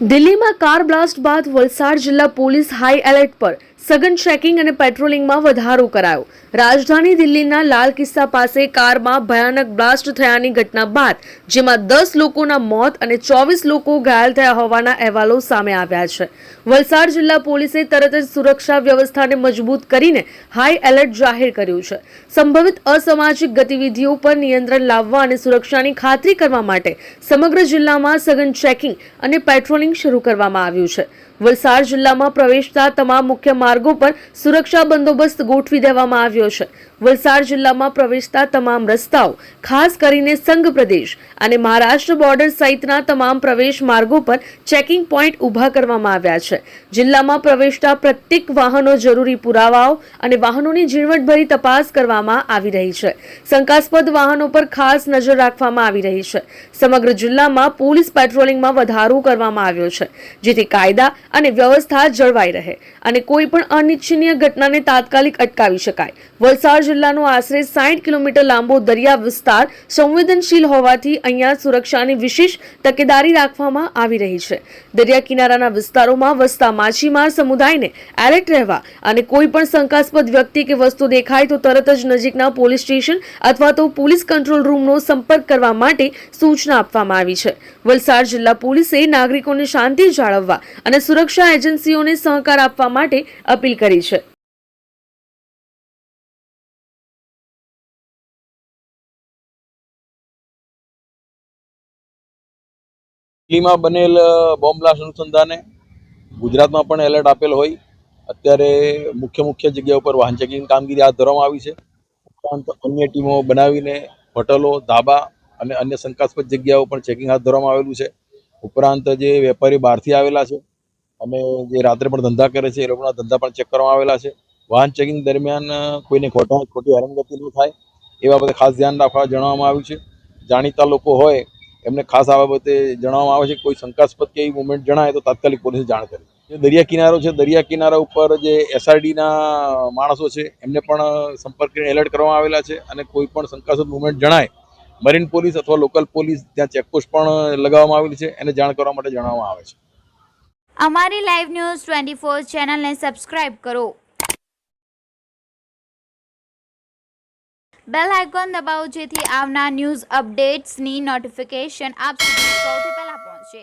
દિલ્હીમાં car blast બાદ વલસાડ જિલ્લા પોલીસ હાઈ એલર્ટ પર સઘન ચેકિંગ અને પેટ્રોલિંગમાં વધારો કરાયો। રાજધાની દિલ્હીના લાલ કિસ્સા પાસે કારમાં ભયાનક બ્લાસ્ટ થયાની ઘટના બાદ જેમાં 10 લોકોના મોત અને 24 લોકો ઘાયલ થયા હોવાના અહેવાલો સામે આવ્યા છે। વલસાડ જિલ્લા પોલીસે તરત જ સુરક્ષા વ્યવસ્થાને મજબૂત કરીને હાઈ એલર્ટ જાહેર કર્યું છે। સંભવિત અસામાજિક ગતિવિધિઓ પર નિયંત્રણ લાવવા અને સુરક્ષાની ખાતરી કરવા માટે સમગ્ર જિલ્લામાં સઘન ચેકિંગ અને પેટ્રોલિંગ શરૂ કરવામાં આવ્યું છે। વલસાડ જિલ્લામાં પ્રવેશતા તમામ મુખ્ય માર્ગો પર સુરક્ષા બંદોબસ્ત ગોઠવી દેવામાં આવ્યો છે। વલસાડ જિલ્લામાં પ્રવેશતા તમામ રસ્તાઓ, ખાસ કરીને સંઘ પ્રદેશ અને મહારાષ્ટ્ર બોર્ડર સહિતના તમામ પ્રવેશ માર્ગો પર ચેકિંગ પોઈન્ટ ઊભા કરવામાં આવ્યા છે। જિલ્લામાં પ્રવેશતા પ્રત્યેક વાહનો જરૂરી પુરાવાઓ અને વાહનોની ઝીણવટભરી તપાસ કરવામાં આવી રહી છે। શંકાસ્પદ વાહનો પર ખાસ નજર રાખવામાં આવી રહી છે। સમગ્ર જિલ્લામાં પોલીસ પેટ્રોલિંગમાં વધારો કરવામાં આવ્યો છે, જેથી કાયદા અને વ્યવસ્થા જળવાઈ રહે અને કોઈ પણ અનિચ્છનીય ઘટનાને તાત્કાલિક અટકાવી શકાય। વલસાડ જિલ્લાનો આશરે 60 કિલોમીટર લાંબો દરિયા વિસ્તાર સંવેદનશીલ હોવાથી અહીંયા સુરક્ષાની વિશેષ તકેદારી રાખવામાં આવી રહી છે। દરિયા કિનારાના વિસ્તારોમાં વસતા માછીમાર સમુદાયને એલર્ટ રહેવા અને કોઈ પણ શંકાસ્પદ વ્યક્તિ કે વસ્તુ દેખાય તો તરત જ નજીકના પોલીસ સ્ટેશન અથવા તો પોલીસ કંટ્રોલ રૂમનો સંપર્ક કરવા માટે સૂચના આપવામાં આવી છે। વલસાડ જિલ્લા પોલીસે નાગરિકોને શાંતિ જાળવવા અને સુરક્ષા એજન્સીઓને સહકાર આપવા માટે અપીલ કરી છે। દિલ્હીમાં બનેલ બોમ્બ બ્લાસ્ટ અનુસંધાને ગુજરાતમાં પણ એલર્ટ આપેલ હોય અત્યારે મુખ્ય જગ્યા ઉપર વાહન ચેકિંગ કામગીરી હાથ ધરવામાં આવી છે। ઉપરાંત અન્ય ટીમો બનાવીને હોટલો, ધાબા અને અન્ય શંકાસ્પદ જગ્યાઓ પણ ચેકિંગ હાથ ધરવામાં આવેલું છે। ઉપરાંત જે વેપારી બહારથી આવેલા છે અને જે રાત્રે પણ ધંધા કરે છે એ લોકોના ધંધા પણ ચેક કરવામાં આવેલા છે। વાહન ચેકિંગ દરમિયાન કોઈને ખોટી હેરાનગતિ ન થાય એ બાબતે ખાસ ધ્યાન રાખવા જણાવવામાં આવ્યું છે। જાણીતા લોકો હોય એમને ખાસ આ બાબતે જણાવવામાં આવે છે કે કોઈ શંકાસ્પદ કે એવી મુવમેન્ટ જણાય તો તાત્કાલિક પોલીસે જાણ કરે। જે દરિયા કિનારો છે, દરિયા કિનારા ઉપર જે એસઆરડીના માણસો છે એમને પણ સંપર્ક કરીને એલર્ટ કરવામાં આવેલા છે અને કોઈ પણ શંકાસ્પદ મુવમેન્ટ જણાય મરીન પોલીસ અથવા લોકલ પોલીસ ત્યાં ચેકપોસ્ટ પણ લગાવવામાં આવેલી છે, એને જાણ કરવા માટે જણાવવામાં આવે છે। અમારી લાઈવ ન્યૂઝ 24 ચેનલને સબસ્ક્રાઇબ કરો, બેલ આઇકોન દબાવો જેથી આવનાર ન્યૂઝ અપડેટ્સની નોટિફિકેશન આપ સુધી સૌથી પહેલા પહોંચે।